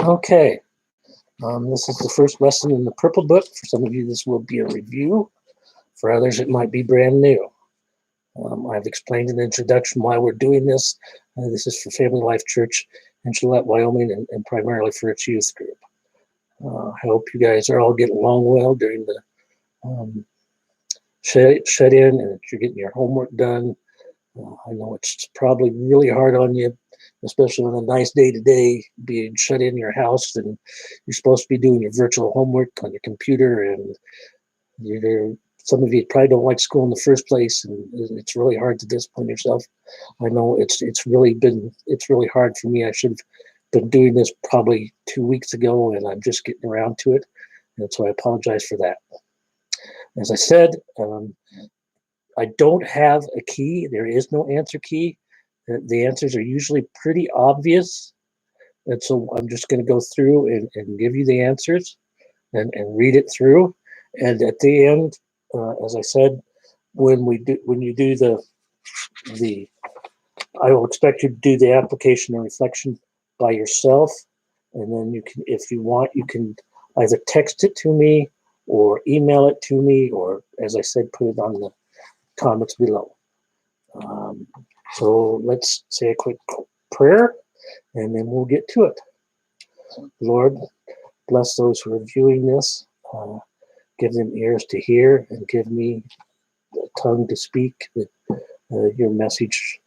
Okay, this is the first lesson in the Purple Book. For some of you, this will be a review. For others, it might be brand new. I've explained in the introduction why we're doing this. This is for Family Life Church in Gillette, Wyoming, and primarily for its youth group. I hope you guys are all getting along well during the shut in, and that you're getting your homework done. I know it's probably really hard on you, especially on a nice day today, being shut in your house, and you're supposed to be doing your virtual homework on your computer, and some of you probably don't like school in the first place, and it's really hard to discipline yourself. I know it's really hard for me. I should have been doing this probably 2 weeks ago, and I'm just getting around to it, and so I apologize for that. As I said, I don't have a key. There is no answer key. The answers are usually pretty obvious, and so I'm just going to go through and give you the answers and read it through. And at the end, as I said, when you do the I will expect you to do the application and reflection by yourself, and then you can, if you want, you can either text it to me or email it to me, or, as I said, put it on the comments below. So let's say a quick prayer, and then we'll get to it. Lord, bless those who are viewing this. Give them ears to hear, and give me a tongue to speak, that your message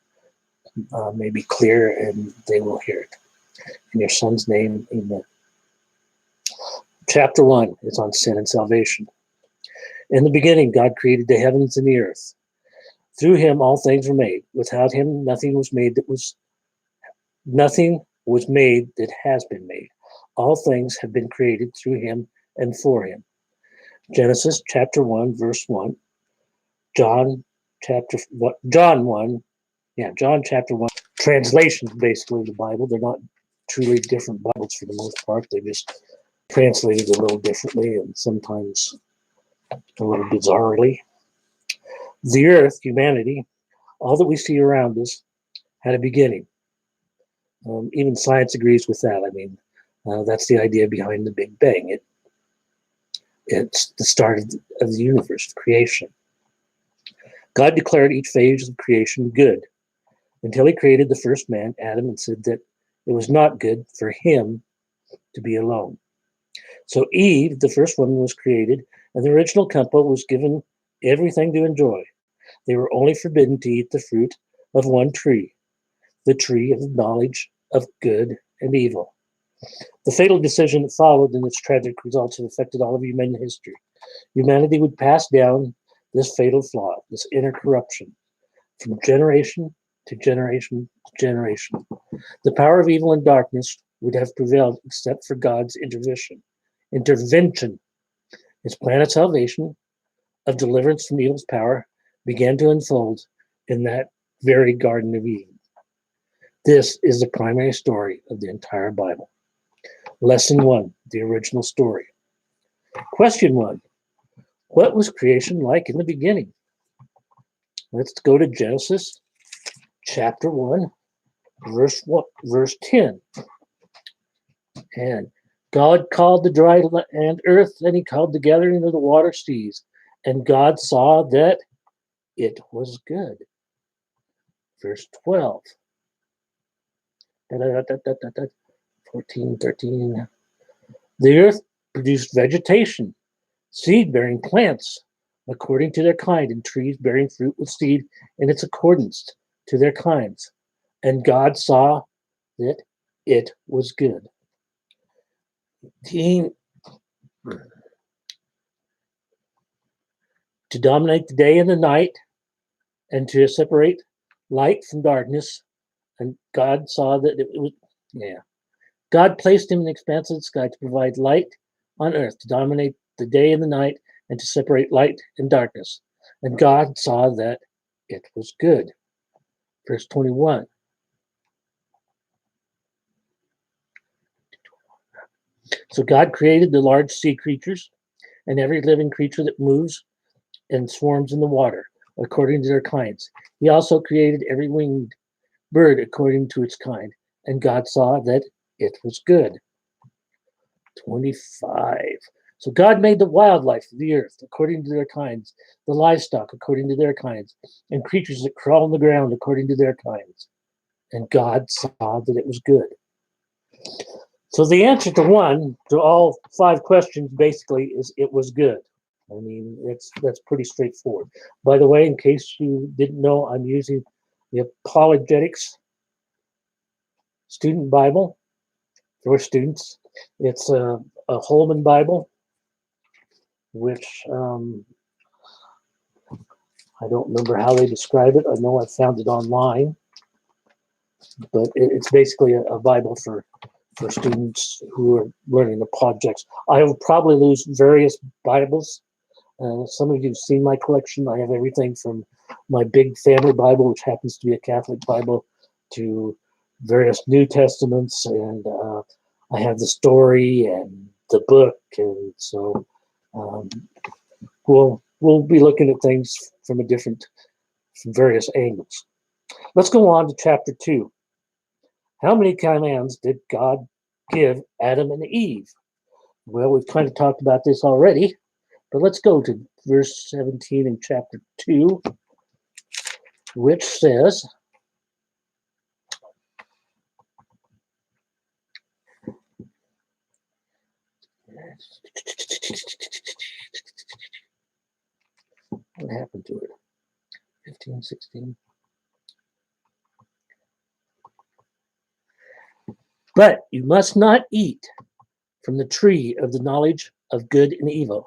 may be clear and they will hear it. In your Son's name, amen. Chapter 1 is on sin and salvation. In the beginning, God created the heavens and the earth. Through him, all things were made. Without him, nothing was made that has been made. All things have been created through him and for him. Genesis chapter 1, verse 1. John chapter 1. John chapter 1. Translations, basically, the Bible. They're not truly different Bibles for the most part. They just translated a little differently and sometimes a little bizarrely. The earth, humanity, all that we see around us, had a beginning. Even science agrees with that. I mean, that's the idea behind the Big Bang. It's the start of the universe, of creation. God declared each phase of creation good until he created the first man, Adam, and said that it was not good for him to be alone. So Eve, the first woman, was created, and the original couple was given everything to enjoy. They were only forbidden to eat the fruit of one tree, the tree of the knowledge of good and evil. The fatal decision that followed and its tragic results have affected all of human history. Humanity would pass down this fatal flaw, this inner corruption, from generation to generation to generation. The power of evil and darkness would have prevailed except for God's intervention. His plan of salvation, of deliverance from evil's power, began to unfold in that very Garden of Eden. This is the primary story of the entire Bible. Lesson 1, the original story. Question 1, what was creation like in the beginning? Let's go to Genesis chapter 1, verse 10. And God called the dry land earth, and he called the gathering of the water seas. And God saw that it was good. Verse 12. 14, 13. The earth produced vegetation, seed-bearing plants according to their kind, and trees bearing fruit with seed in its accordance to their kinds. And God saw that it was good. 18. To dominate the day and the night, and to separate light from darkness. And God saw that it was, God placed him in the expanse of the sky to provide light on earth, to dominate the day and the night, and to separate light and darkness. And God saw that it was good. Verse 21. So God created the large sea creatures and every living creature that moves and swarms in the water, according to their kinds. He also created every winged bird according to its kind. And God saw that it was good. 25. So God made the wildlife of the earth according to their kinds, the livestock according to their kinds, and creatures that crawl on the ground according to their kinds. And God saw that it was good. So the answer to all 5 questions basically is it was good. I mean, that's pretty straightforward. By the way, in case you didn't know, I'm using the Apologetics Student Bible for students. It's a Holman Bible, which I don't remember how they describe it. I know I found it online, but it's basically a Bible for students who are learning the projects. I will probably lose various Bibles. Some of you have seen my collection. I have everything from my big family Bible, which happens to be a Catholic Bible, to various New Testaments, and I have the story and the book, and so we'll be looking at things from various angles. Let's go on to chapter 2. How many commands did God give Adam and Eve? Well, we've kind of talked about this already, but let's go to verse 17 in chapter 2, which says, what happened to it? 15, 16. But you must not eat from the tree of the knowledge of good and evil,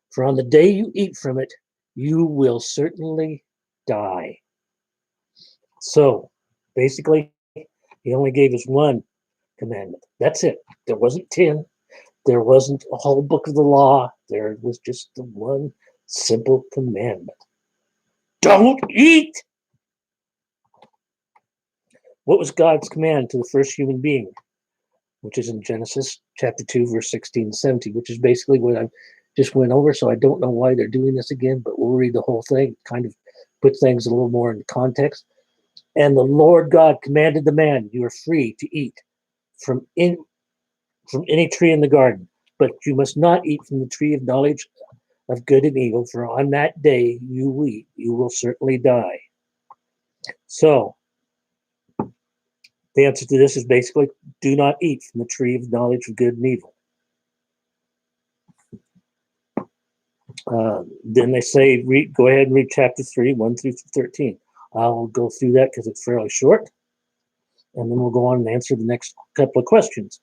for on the day you eat from it, you will certainly die. So basically, he only gave us 1 commandment. That's it. There wasn't 10. There wasn't a whole book of the law. There was just the 1 simple commandment. Don't eat! What was God's command to the first human being? Which is in Genesis chapter 2, verse 16 and 17, which is basically what I just went over. So I don't know why they're doing this again, but we'll read the whole thing, kind of put things a little more in context. And the Lord God commanded the man, you are free to eat from any tree in the garden, but you must not eat from the tree of knowledge of good and evil, for on that day you eat, you will certainly die. So the answer to this is basically do not eat from the tree of knowledge of good and evil. Then they say, go ahead and read chapter 3, 1 through 13. I'll go through that because it's fairly short. And then we'll go on and answer the next couple of questions.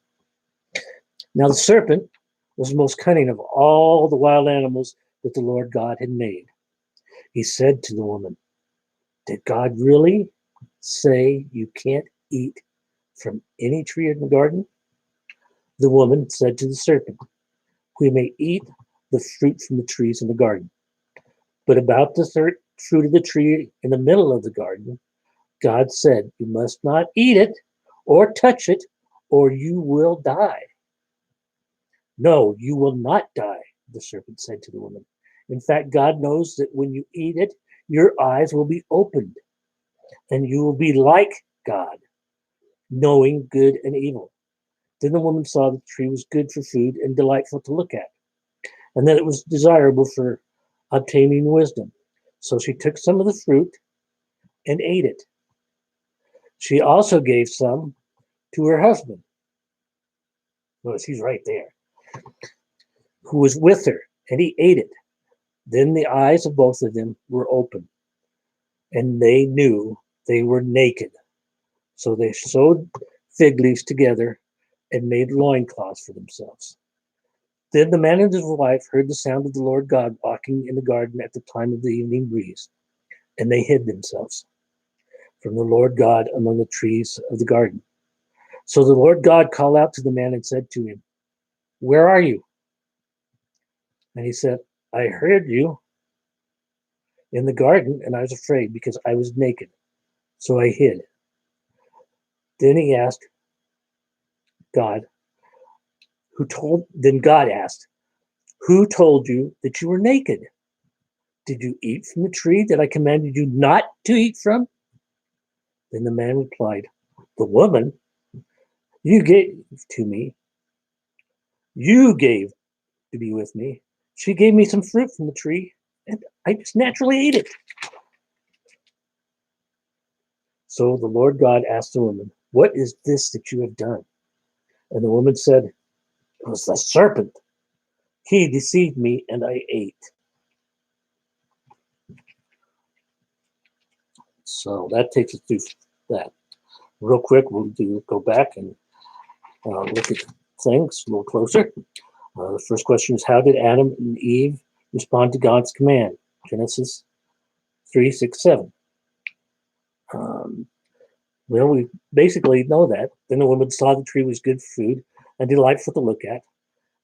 Now the serpent was the most cunning of all the wild animals that the Lord God had made. He said to the woman, did God really say you can't eat from any tree in the garden? The woman said to the serpent, we may eat the fruit from the trees in the garden. But about the fruit of the tree in the middle of the garden, God said, you must not eat it or touch it, or you will die. No, you will not die, the serpent said to the woman. In fact, God knows that when you eat it, your eyes will be opened, and you will be like God, knowing good and evil. Then the woman saw that the tree was good for food and delightful to look at, and that it was desirable for obtaining wisdom. So she took some of the fruit and ate it. She also gave some to her husband. Notice he's right there, who was with her, and he ate it. Then the eyes of both of them were open, and they knew they were naked. So they sewed fig leaves together and made loincloths for themselves. Then the man and his wife heard the sound of the Lord God walking in the garden at the time of the evening breeze, and they hid themselves from the Lord God among the trees of the garden. So the Lord God called out to the man and said to him, where are you? And he said, I heard you in the garden, and I was afraid because I was naked, so I hid. Then he asked God, then God asked, who told you that you were naked? Did you eat from the tree that I commanded you not to eat from? Then the man replied, the woman you gave to me You gave to be with me. She gave me some fruit from the tree, and I just naturally ate it. So the Lord God asked the woman, what is this that you have done? And the woman said, it was the serpent. He deceived me, and I ate. So that takes us through that. Real quick, we'll go back and look at things a little closer. The first question is, how did Adam and Eve respond to God's command? Genesis 3, 6, 7. Well, we basically know that. Then the woman saw the tree was good food and delightful to look at,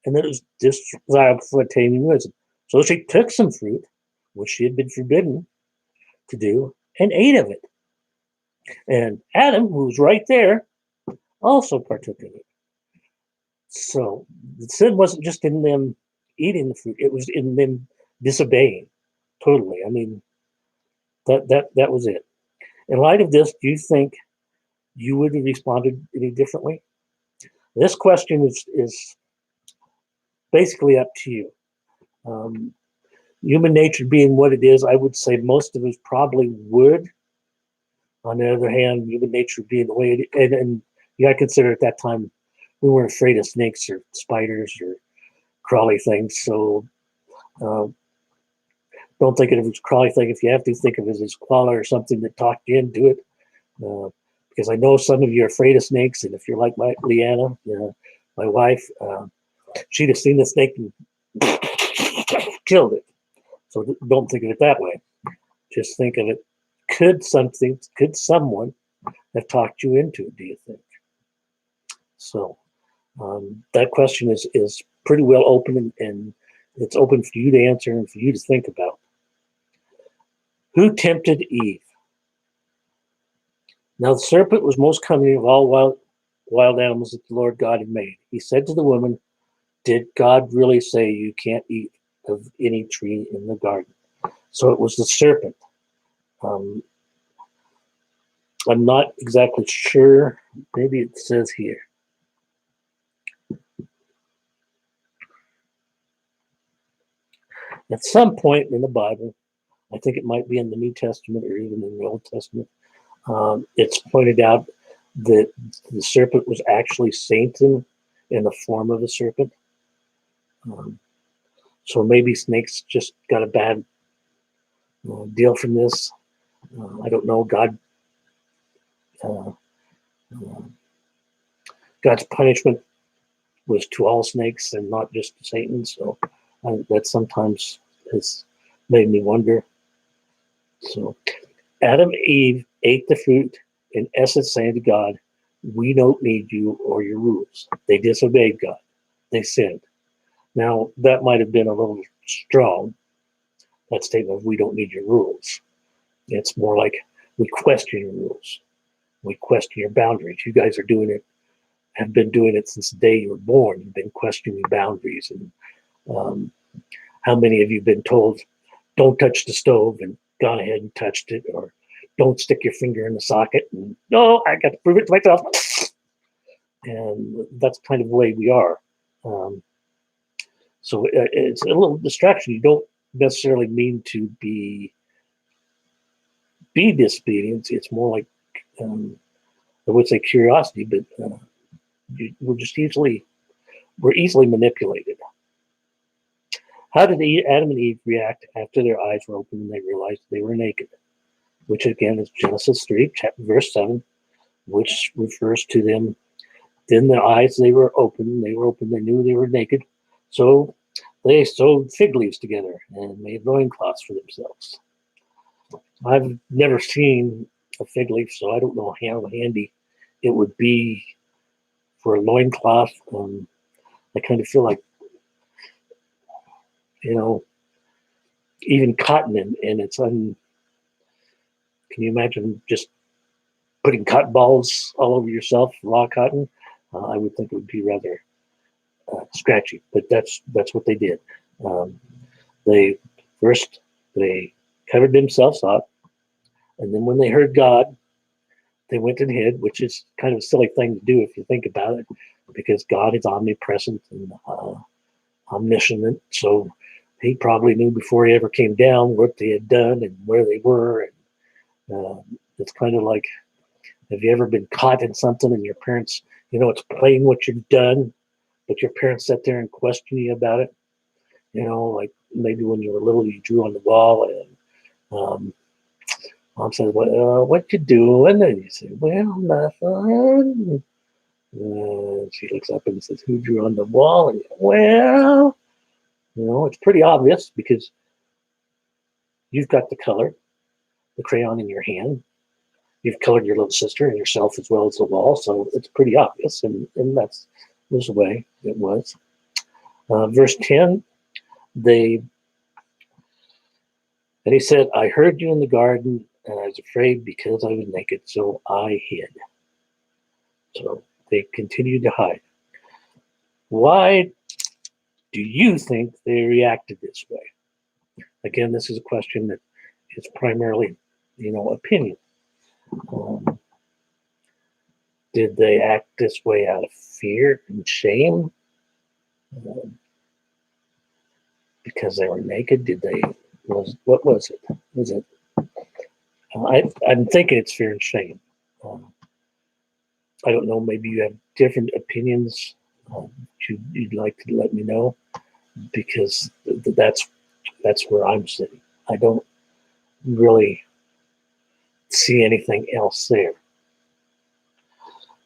and that it was desirable for attaining wisdom. So she took some fruit, which she had been forbidden to do, and ate of it. And Adam, who was right there, also partook of it. So the sin wasn't just in them eating the fruit; it was in them disobeying totally. I mean, that was it. In light of this, do you think you would have responded any differently? This question is basically up to you. Um, Human nature being what it is, I would say most of us probably would. On the other hand, human nature being the way it is, and you got to consider at that time we weren't afraid of snakes or spiders or crawly things. So uh, don't think of it as a crawly thing. If you have to, think of it as koala or something that talked you into it. Because I know some of you are afraid of snakes, and if you're like Leanna, my wife, she'd have seen the snake and killed it. So don't think of it that way. Just think of it. Could someone have talked you into it, do you think? So that question is pretty well open, and it's open for you to answer and for you to think about. Who tempted Eve? Now the serpent was most cunning of all wild animals that the Lord God had made. He said to the woman, did God really say you can't eat of any tree in the garden? So it was the serpent. I'm not exactly sure. Maybe it says here. At some point in the Bible, I think it might be in the New Testament or even in the Old Testament, it's pointed out that the serpent was actually Satan in the form of a serpent. So maybe snakes just got a bad deal from this. I don't know. God's punishment was to all snakes and not just to Satan. So that sometimes has made me wonder. So Adam and Eve ate the fruit, in essence saying to God, we don't need you or your rules. They disobeyed God. They sinned. Now, that might have been a little strong, that statement of we don't need your rules. It's more like we question your rules. We question your boundaries. You guys are doing it, have been doing it since the day you were born. You've been questioning boundaries. And how many of you have been told, don't touch the stove, and gone ahead and touched it, or don't stick your finger in the socket, and no, I got to prove it to myself. And that's kind of the way we are. So it's a little distraction. You don't necessarily mean to be disobedient. It's more like, I would say curiosity, but we're easily manipulated. How did Adam and Eve react after their eyes were opened and they realized they were naked? Which again is Genesis 3, verse 7, which refers to them. Then their eyes, they were open, they knew they were naked. So they sewed fig leaves together and made loincloths for themselves. I've never seen a fig leaf, so I don't know how handy it would be for a loincloth. I kind of feel like, even cotton and it's can you imagine just putting cotton balls all over yourself, raw cotton? I would think it would be rather scratchy, but that's what they did. They covered themselves up, and then when they heard God, they went and hid, which is kind of a silly thing to do if you think about it, because God is omnipresent and omniscient. So he probably knew before he ever came down what they had done and where they were. And it's kind of like, have you ever been caught in something and your parents, it's plain what you've done, but your parents sat there and question you about it? Like maybe when you were little, you drew on the wall and Mom said, well, what you doing? And you say, well, nothing. She looks up and says, who drew on the wall? And well, it's pretty obvious because you've got the color, the crayon in your hand. You've colored your little sister and yourself as well as the wall. So it's pretty obvious. And that's the way it was. Verse 10, and he said, I heard you in the garden, and I was afraid because I was naked, so I hid. So they continued to hide. Why do you think they reacted this way? Again, this is a question that is primarily, opinion. Did they act this way out of fear and shame? Because they were naked? What was it? Was it? I'm thinking it's fear and shame. I don't know. Maybe you have different opinions. You'd like to let me know, because that's where I'm sitting. I don't really see anything else there.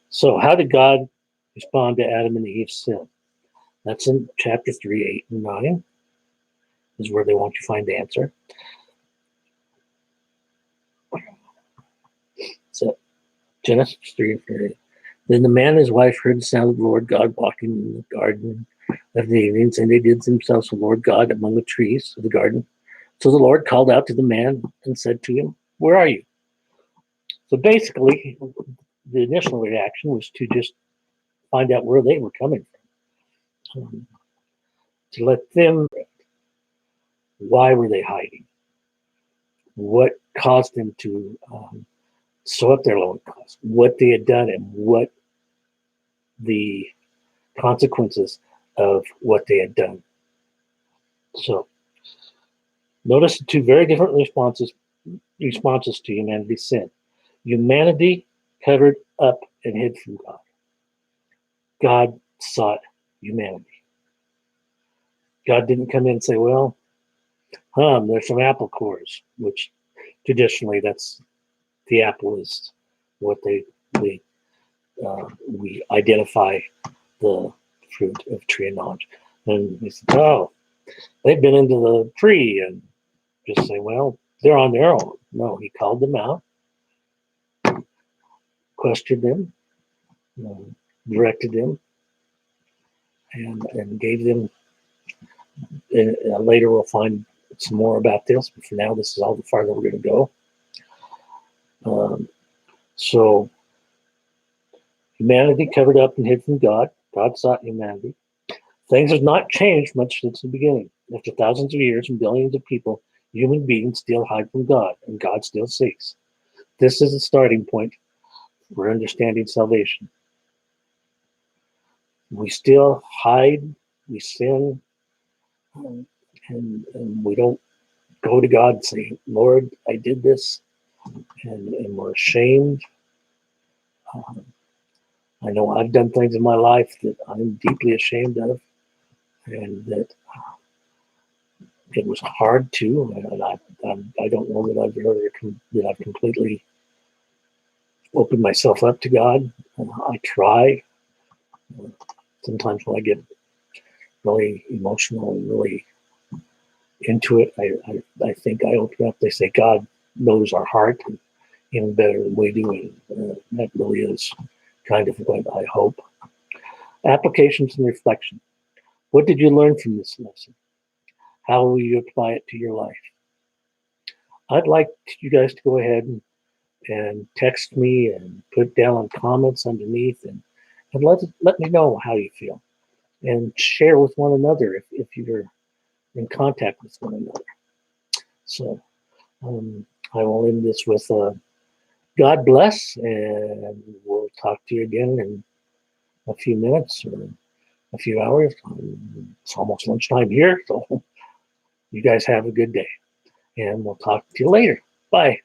So how did God respond to Adam and Eve's sin? That's in chapter 3, 8, and 9 is where they want you to find the answer. So Genesis 3, 3. Then the man and his wife heard the sound of the Lord God walking in the garden of the evenings, and they did themselves the Lord God among the trees of the garden. So the Lord called out to the man and said to him, where are you? So basically, the initial reaction was to just find out where they were coming from. To let them, why were they hiding? What caused them to sew up their lower cause? What they had done and what the consequences of what they had done. So notice the two very different responses to humanity's sin. Humanity covered up and hid from God. God sought humanity. God didn't come in and say, well, there's some apple cores, which traditionally that's the apple is what we identify the fruit of tree of knowledge. And he said, oh, they've been into the tree, and just say, well, they're on their own. No, he called them out, questioned them, directed them, and gave them. And later we'll find some more about this, but for now, this is all the farther we're going to go. So humanity covered up and hid from God. God sought humanity. Things have not changed much since the beginning. After thousands of years and billions of people, human beings still hide from God, and God still seeks. This is the starting point for understanding salvation. We still hide, we sin, and we don't go to God and say, Lord, I did this, and we're ashamed. I know I've done things in my life that I'm deeply ashamed of, and that it was hard to, and I don't know that I've completely opened myself up to God. I try. Sometimes when I get really emotional and really into it, I think I open up. They say God knows our heart even better than we do, and that really is kind of what I hope. Applications and reflection. What did you learn from this lesson? How will you apply it to your life? I'd like you guys to go ahead and text me and put down comments underneath and let me know how you feel, and share with one another if you're in contact with one another. So I will end this with God bless, and we'll talk to you again in a few minutes or a few hours. It's almost lunchtime here, so you guys have a good day, and we'll talk to you later. Bye.